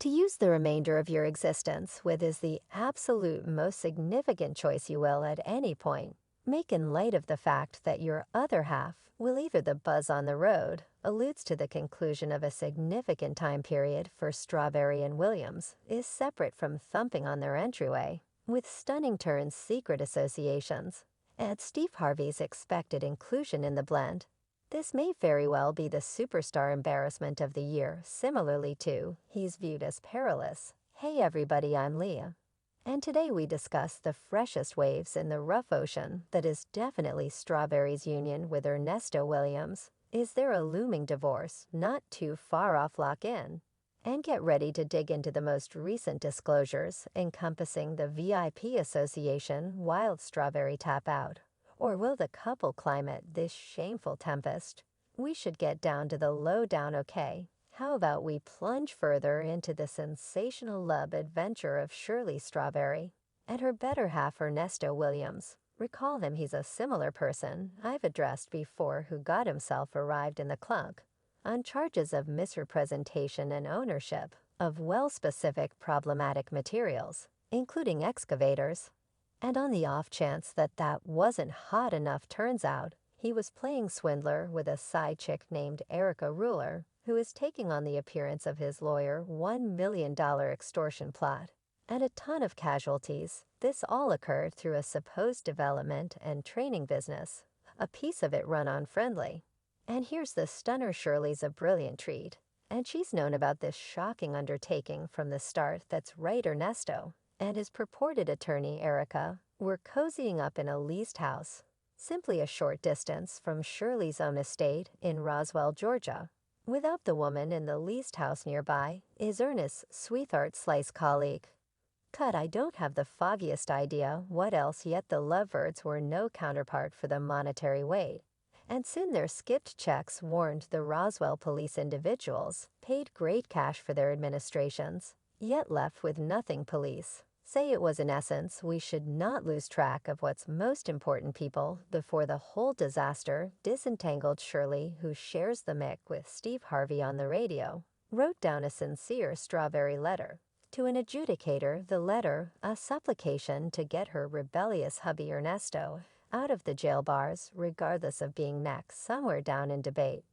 To use the remainder of your existence with is the absolute most significant choice you will at any point. Make in light of the fact that your other half will either the buzz on the road alludes to the conclusion of a significant time period for Strawberry and Williams is separate from thumping on their entryway, with stunning turns secret associations, and Steve Harvey's expected inclusion in the blend. This may very well be the superstar embarrassment of the year, similarly to he's viewed as perilous. Hey everybody, I'm Leah. And today we discuss the freshest waves in the rough ocean that is definitely Strawberry's union with Ernesto Williams. Is there a looming divorce not too far off lock-in? And get ready to dig into the most recent disclosures encompassing the VIP Association Wild Strawberry Tap Out. Or will the couple climate this shameful tempest? We should get down to the lowdown, okay? How about we plunge further into the sensational love adventure of Shirley Strawberry and her better half Ernesto Williams. Recall him, he's a similar person I've addressed before who got himself arrived in the clunk on charges of misrepresentation and ownership of well-specific problematic materials, including excavators. And on the off chance that that wasn't hot enough, turns out he was playing swindler with a side chick named Erica Ruler, who is taking on the appearance of his lawyer $1 million extortion plot. And a ton of casualties. This all occurred through a supposed development and training business, a piece of it run on Friendly. And here's the stunner Shirley's a brilliant treat. And she's known about this shocking undertaking from the start. That's right, Ernesto and his purported attorney Erica were cozying up in a leased house, simply a short distance from Shirley's own estate in Roswell, Georgia. Without the woman in the leased house nearby is Ernest's sweetheart slice colleague. Cut, I don't have the foggiest idea what else, yet the lovebirds were no counterpart for the monetary weight. And soon their skipped checks warned the Roswell police individuals paid great cash for their administrations, yet left with nothing. Police say it was in essence we should not lose track of what's most important people before the whole disaster disentangled. Shirley, who shares the mic with Steve Harvey on the radio, wrote down a sincere Strawberry letter to an adjudicator, the letter a supplication to get her rebellious hubby Ernesto out of the jail bars regardless of being next somewhere down in debate.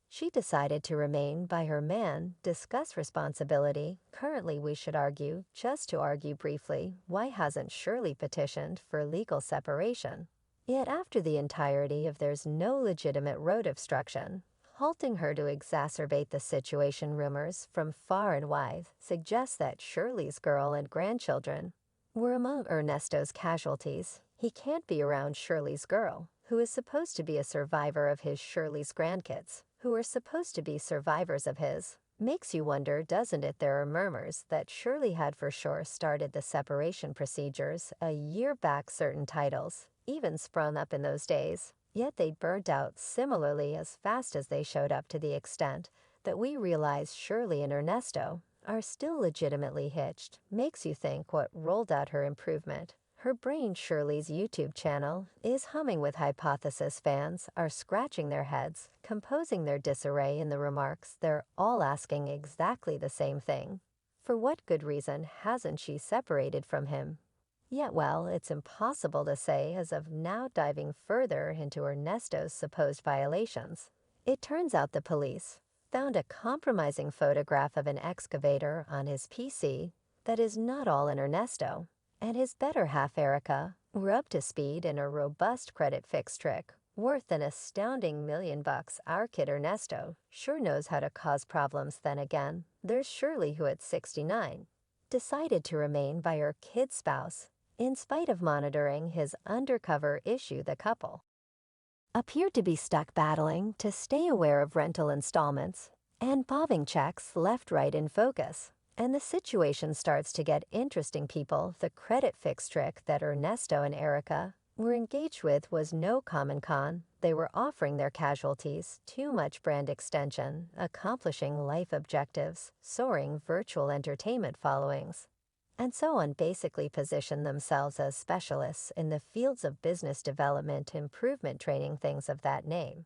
She decided to remain by her man, discuss responsibility. Currently, we should argue, just to argue briefly, why hasn't Shirley petitioned for legal separation? Yet after the entirety of there's no legitimate road obstruction, halting her to exacerbate the situation, rumors from far and wide suggest that Shirley's girl and grandchildren were among Ernesto's casualties. He can't be around Shirley's girl, who is supposed to be a survivor of his Shirley's grandkids, who are supposed to be survivors of his. Makes you wonder, doesn't it? There are murmurs that Shirley had for sure started the separation procedures a year back. Certain titles even sprung up in those days, yet they burnt out similarly as fast as they showed up, to the extent that we realize Shirley and Ernesto are still legitimately hitched. Makes you think what rolled out her improvement. Her brain. Shirley's YouTube channel is humming with hypothesis. Fans are scratching their heads, composing their disarray in the remarks. They're all asking exactly the same thing. For what good reason hasn't she separated from him? Yet, well, it's impossible to say as of now. Diving further into Ernesto's supposed violations, it turns out the police found a compromising photograph of an excavator on his PC that is not all in Ernesto and his better half Erica were up to speed in a robust credit fix trick worth an astounding $1 million. Our kid Ernesto sure knows how to cause problems. Then again, there's Shirley, who at 69 decided to remain by her kid's spouse in spite of monitoring his undercover issue. The couple appeared to be stuck battling to stay aware of rental installments and bobbing checks left right in focus. And the situation starts to get interesting, people. The credit fix trick that Ernesto and Erica were engaged with was no common con. They were offering their casualties too much brand extension, accomplishing life objectives, soaring virtual entertainment followings, and so on. Basically position themselves as specialists in the fields of business development, improvement training, things of that name.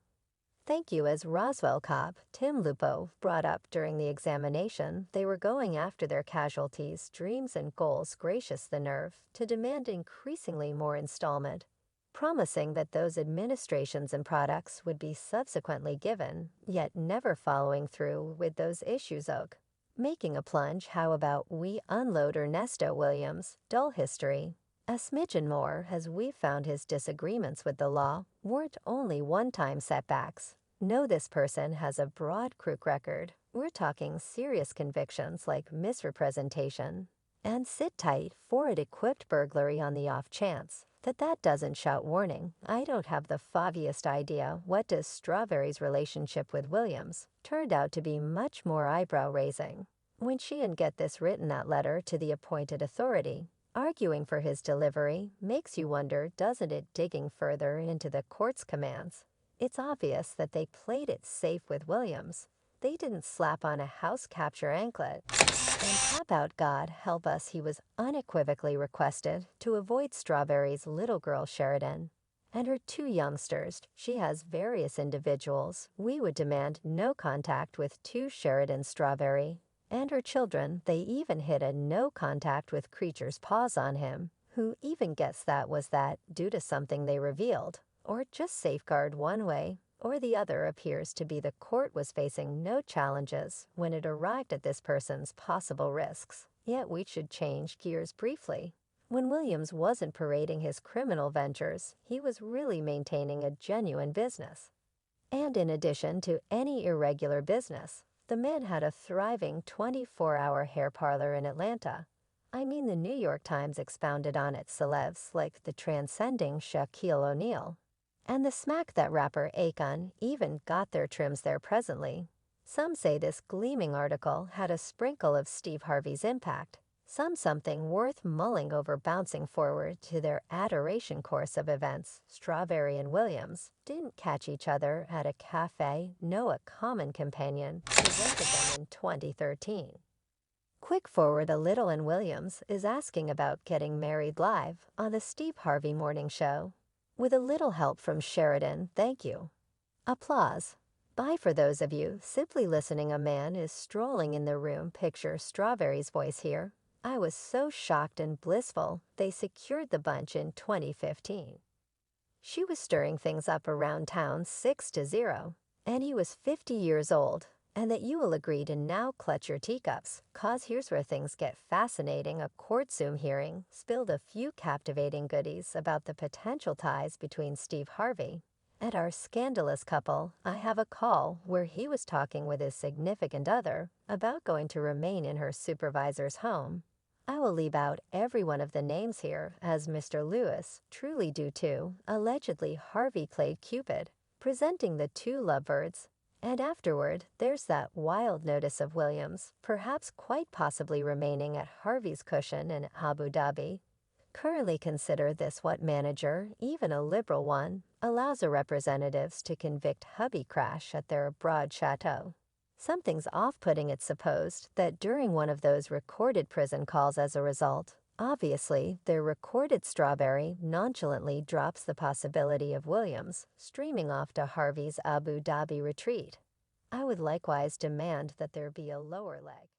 Thank you as Roswell cop Tim Lupo brought up during the examination, they were going after their casualties' dreams and goals gracious the nerve to demand increasingly more installment, promising that those administrations and products would be subsequently given, yet never following through with those issues og. Making a plunge, how about we unload Ernesto Williams' dull history? A smidgen more, as we found his disagreements with the law weren't only one-time setbacks. No, this person has a broad crook record. We're talking serious convictions like misrepresentation. And sit tight for an equipped burglary on the off chance that doesn't shout warning. I don't have the foggiest idea what does Strawberry's relationship with Williams turned out to be much more eyebrow-raising. When she and get this written that letter to the appointed authority, arguing for his delivery makes you wonder, doesn't it, digging further into the court's commands? It's obvious that they played it safe with Williams. They didn't slap on a house capture anklet. And how about God help us, he was unequivocally requested to avoid Strawberry's little girl Sheridan and her two youngsters. She has various individuals. We would demand no contact with two Sheridan Strawberry and her children. They even hit a no contact with creature's paws on him, who even guessed that was that due to something they revealed, or just safeguard one way or the other. Appears to be the court was facing no challenges when it arrived at this person's possible risks. Yet we should change gears briefly. When Williams wasn't parading his criminal ventures, he was really maintaining a genuine business. And in addition to any irregular business, the man had a thriving 24-hour hair parlor in Atlanta. I mean, the New York Times expounded on it celebs like the transcending Shaquille O'Neal. And the smack that rapper Akon even got their trims there presently. Some say this gleaming article had a sprinkle of Steve Harvey's impact. Some something worth mulling over. Bouncing forward to their adoration course of events, Strawberry and Williams didn't catch each other at a cafe. No, a common companion presented them in 2013. Quick forward a little, and Williams is asking about getting married live on the Steve Harvey Morning Show. With a little help from Sheridan, thank you. Applause. Bye for those of you simply listening. A man is strolling in the room. Picture Strawberry's voice here. I was so shocked and blissful, they secured the bunch in 2015. She was stirring things up around town 6-0, and he was 50 years old. And that you will agree to now clutch your teacups, cause here's where things get fascinating. A court Zoom hearing spilled a few captivating goodies about the potential ties between Steve Harvey and our scandalous couple. I have a call where he was talking with his significant other about going to remain in her supervisor's home. I will leave out every one of the names here, as Mr. Lewis truly do too. Allegedly, Harvey played Cupid, presenting the two lovebirds. And afterward, there's that wild notice of Williams, perhaps quite possibly remaining at Harvey's cushion in Abu Dhabi. Currently consider this what manager, even a liberal one, allows her representatives to convict hubby crash at their abroad chateau. Something's off-putting, it's supposed, that during one of those recorded prison calls as a result, obviously, their recorded Strawberry nonchalantly drops the possibility of Williams streaming off to Harvey's Abu Dhabi retreat. I would likewise demand that there be a lower leg.